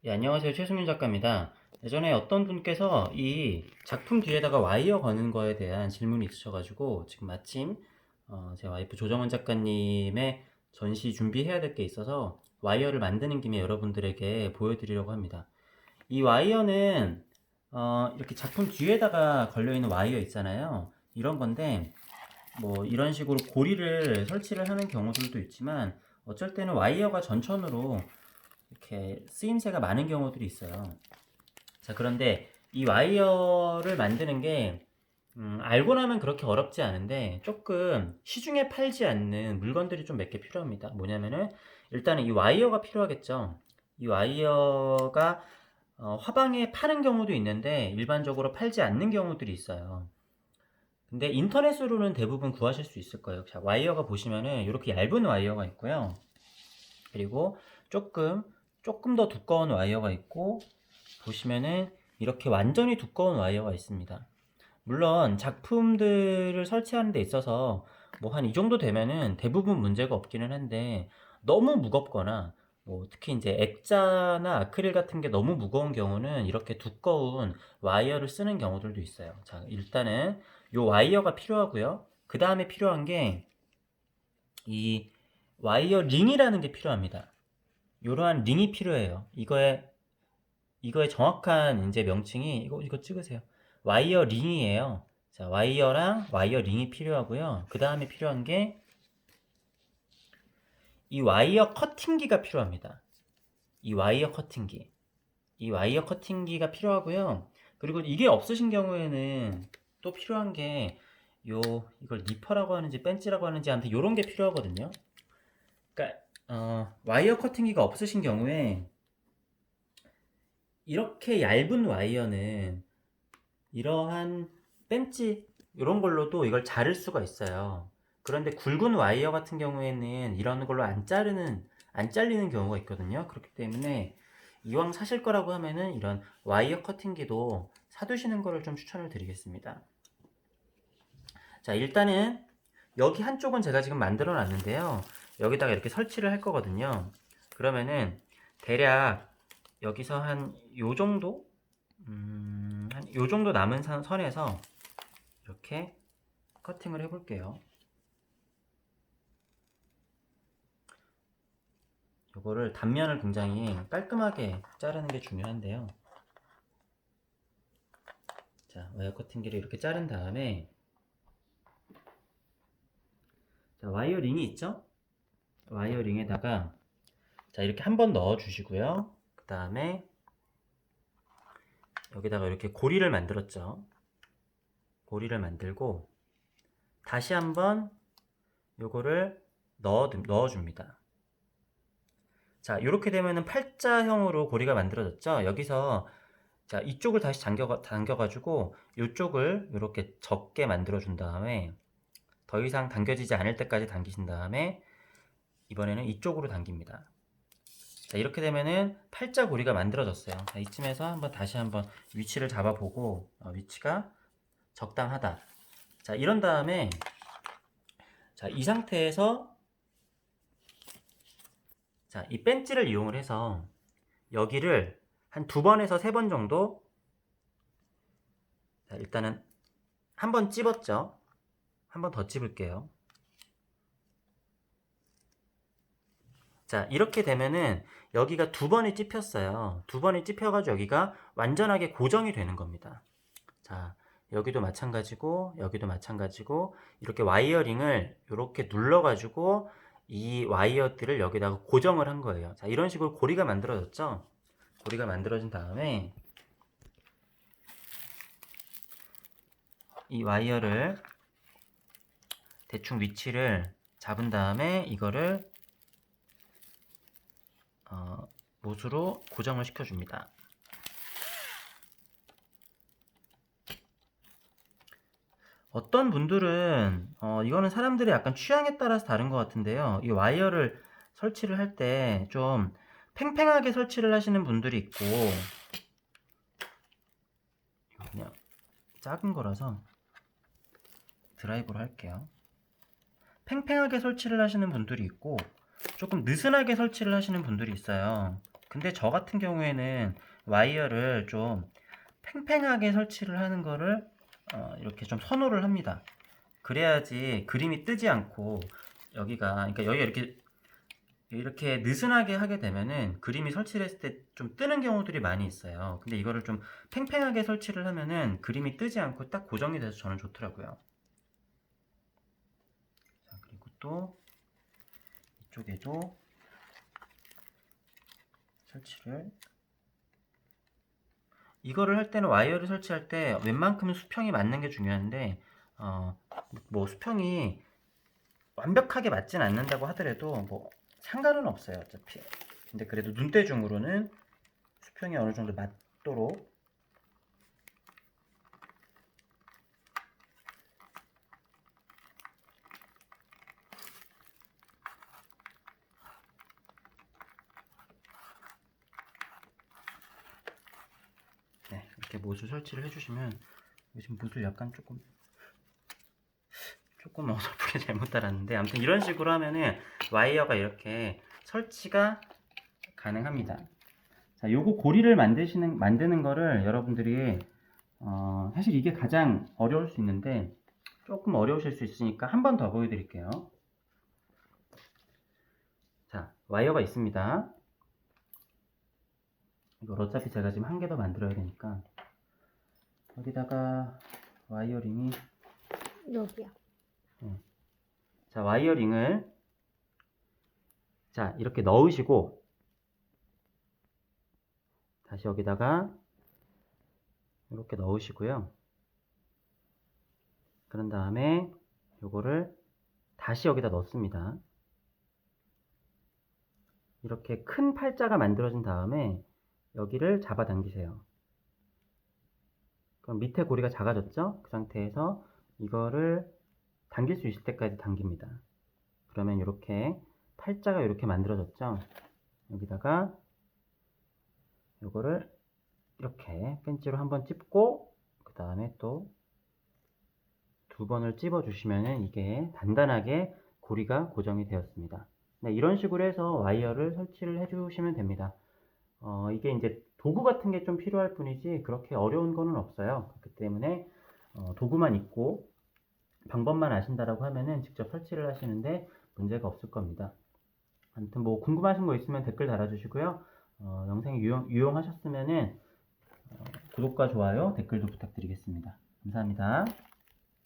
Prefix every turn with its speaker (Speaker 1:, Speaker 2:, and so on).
Speaker 1: 예, 안녕하세요. 최승윤 작가입니다. 예전에 어떤 분께서 이 작품 뒤에다가 와이어 거는 거에 대한 질문이 있으셔가지고 지금 마침 제 와이프 조정원 작가님의 전시 준비해야 될 게 있어서 와이어를 만드는 김에 여러분들에게 보여드리려고 합니다. 이 와이어는 이렇게 작품 뒤에다가 걸려있는 와이어 있잖아요. 이런 건데 뭐 이런 식으로 고리를 설치를 하는 경우들도 있지만 어쩔 때는 와이어가 전천으로 이렇게 쓰임새가 많은 경우들이 있어요. 자, 그런데 이 와이어를 만드는 게 알고 나면 그렇게 어렵지 않은데 조금 시중에 팔지 않는 물건들이 좀 몇 개 필요합니다. 뭐냐면은 일단은 이 와이어가 필요하겠죠. 이 와이어가 화방에 파는 경우도 있는데 일반적으로 팔지 않는 경우들이 있어요. 근데 인터넷으로는 대부분 구하실 수 있을 거예요. 자, 와이어가 보시면은 이렇게 얇은 와이어가 있고요. 그리고 조금 조금 더 두꺼운 와이어가 있고 보시면은 이렇게 완전히 두꺼운 와이어가 있습니다. 물론 작품들을 설치하는 데 있어서 뭐 한 이 정도 되면은 대부분 문제가 없기는 한데 너무 무겁거나 뭐 특히 이제 액자나 아크릴 같은 게 너무 무거운 경우는 이렇게 두꺼운 와이어를 쓰는 경우들도 있어요. 자, 일단은 요 와이어가 필요하고요. 그 다음에 필요한 게 이 와이어 링이라는 게 필요합니다. 이러한 링이 필요해요. 이거의 정확한 이제 명칭이 이거 찍으세요. 와이어 링이에요. 자, 와이어랑 와이어 링이 필요하고요. 그 다음에 필요한 게 이 와이어 커팅기가 필요합니다. 이 와이어 커팅기. 이 와이어 커팅기가 필요하고요. 그리고 이게 없으신 경우에는 또 필요한 게 이걸 니퍼라고 하는지 벤치라고 하는지 아무튼 요런 게 필요하거든요. 그러니까 와이어 커팅기가 없으신 경우에 이렇게 얇은 와이어는 이러한 벤치 이런 걸로도 이걸 자를 수가 있어요. 그런데 굵은 와이어 같은 경우에는 이런 걸로 안 잘리는 경우가 있거든요. 그렇기 때문에 이왕 사실 거라고 하면은 이런 와이어 커팅기도 사두시는 거를 좀 추천을 드리겠습니다. 자, 일단은 여기 한쪽은 제가 지금 만들어 놨는데요. 여기다가 이렇게 설치를 할 거거든요. 그러면은 대략 여기서 한 요 정도? 한 요 정도 남은 선에서 이렇게 커팅을 해볼게요. 요거를 단면을 굉장히 깔끔하게 자르는 게 중요한데요. 자, 와이어 커팅기를 이렇게 자른 다음에 자, 와이어 링이 있죠? 와이어 링에다가 자, 이렇게 한번 넣어 주시고요. 그 다음에 여기다가 이렇게 고리를 만들었죠. 고리를 만들고 다시 한번 요거를 넣어 줍니다. 자, 이렇게 되면은 팔자형으로 고리가 만들어졌죠. 여기서 자, 이쪽을 다시 당겨가지고 이쪽을 이렇게 적게 만들어 준 다음에 더 이상 당겨지지 않을 때까지 당기신 다음에 이번에는 이쪽으로 당깁니다. 자, 이렇게 되면은 팔자 고리가 만들어졌어요. 자, 이쯤에서 다시 한번 위치를 잡아보고 위치가 적당하다. 자, 이런 다음에 자, 이 상태에서 자, 이 벤치를 이용을 해서 여기를 한 2번에서 3번 정도 자, 일단은 한 번 찝었죠. 한 번 더 찝을게요. 자, 이렇게 되면은 여기가 2번이 찝혔어요. 2번이 찝혀가지고 여기가 완전하게 고정이 되는 겁니다. 자, 여기도 마찬가지고 여기도 마찬가지고 이렇게 와이어링을 이렇게 눌러가지고 이 와이어들을 여기다가 고정을 한 거예요. 자, 이런 식으로 고리가 만들어졌죠. 고리가 만들어진 다음에 이 와이어를 대충 위치를 잡은 다음에 이거를 못으로 고정을 시켜줍니다. 어떤 분들은 이거는 사람들의 약간 취향에 따라서 다른 것 같은데요. 이 와이어를 설치를 할 때 좀 팽팽하게 설치를 하시는 분들이 있고 그냥 작은 거라서 드라이브로 할게요. 팽팽하게 설치를 하시는 분들이 있고 조금 느슨하게 설치를 하시는 분들이 있어요. 근데 저 같은 경우에는 와이어를 좀 팽팽하게 설치를 하는 거를 이렇게 좀 선호를 합니다. 그래야지 그림이 뜨지 않고 여기가, 그러니까 여기가 이렇게 느슨하게 하게 되면은 그림이 설치를 했을 때 좀 뜨는 경우들이 많이 있어요. 근데 이거를 좀 팽팽하게 설치를 하면은 그림이 뜨지 않고 딱 고정이 돼서 저는 좋더라고요. 자, 그리고 또 이쪽에도 설치를, 이거를 할 때는 와이어를 설치할 때 웬만큼은 수평이 맞는 게 중요한데 뭐 수평이 완벽하게 맞진 않는다고 하더라도 뭐 상관은 없어요, 어차피. 근데 그래도 눈대중으로는 수평이 어느 정도 맞도록. 네, 이렇게 못을 설치를 해주시면, 지금 못을 약간 조금 어설프게 잘못 달았는데, 아무튼 이런 식으로 하면은 와이어가 이렇게 설치가 가능합니다. 자, 요거 고리를 만드는 거를 여러분들이 사실 이게 가장 어려울 수 있는데 조금 어려우실 수 있으니까 한 번 더 보여드릴게요. 자, 와이어가 있습니다. 이걸 어차피 제가 지금 한 개 더 만들어야 되니까 여기다가 와이어링이,
Speaker 2: 여기야.
Speaker 1: 자, 와이어링을 자 이렇게 넣으시고 다시 여기다가 이렇게 넣으시고요. 그런 다음에 요거를 다시 여기다 넣습니다. 이렇게 큰 팔자가 만들어진 다음에 여기를 잡아당기세요. 그럼 밑에 고리가 작아졌죠? 그 상태에서 이거를 당길 수 있을 때까지 당깁니다. 그러면 이렇게 팔자가 이렇게 만들어졌죠? 여기다가 요거를 이렇게 펜치로 한번 찝고 그 다음에 또 두 번을 찝어 주시면 이게 단단하게 고리가 고정이 되었습니다. 네, 이런 식으로 해서 와이어를 설치를 해 주시면 됩니다. 이게 이제 도구 같은 게 좀 필요할 뿐이지 그렇게 어려운 거는 없어요. 그렇기 때문에 도구만 있고 방법만 아신다라고 하면은 직접 설치를 하시는데 문제가 없을 겁니다. 아무튼 뭐 궁금하신 거 있으면 댓글 달아주시고요. 영상이 유용하셨으면은 구독과 좋아요, 댓글도 부탁드리겠습니다. 감사합니다.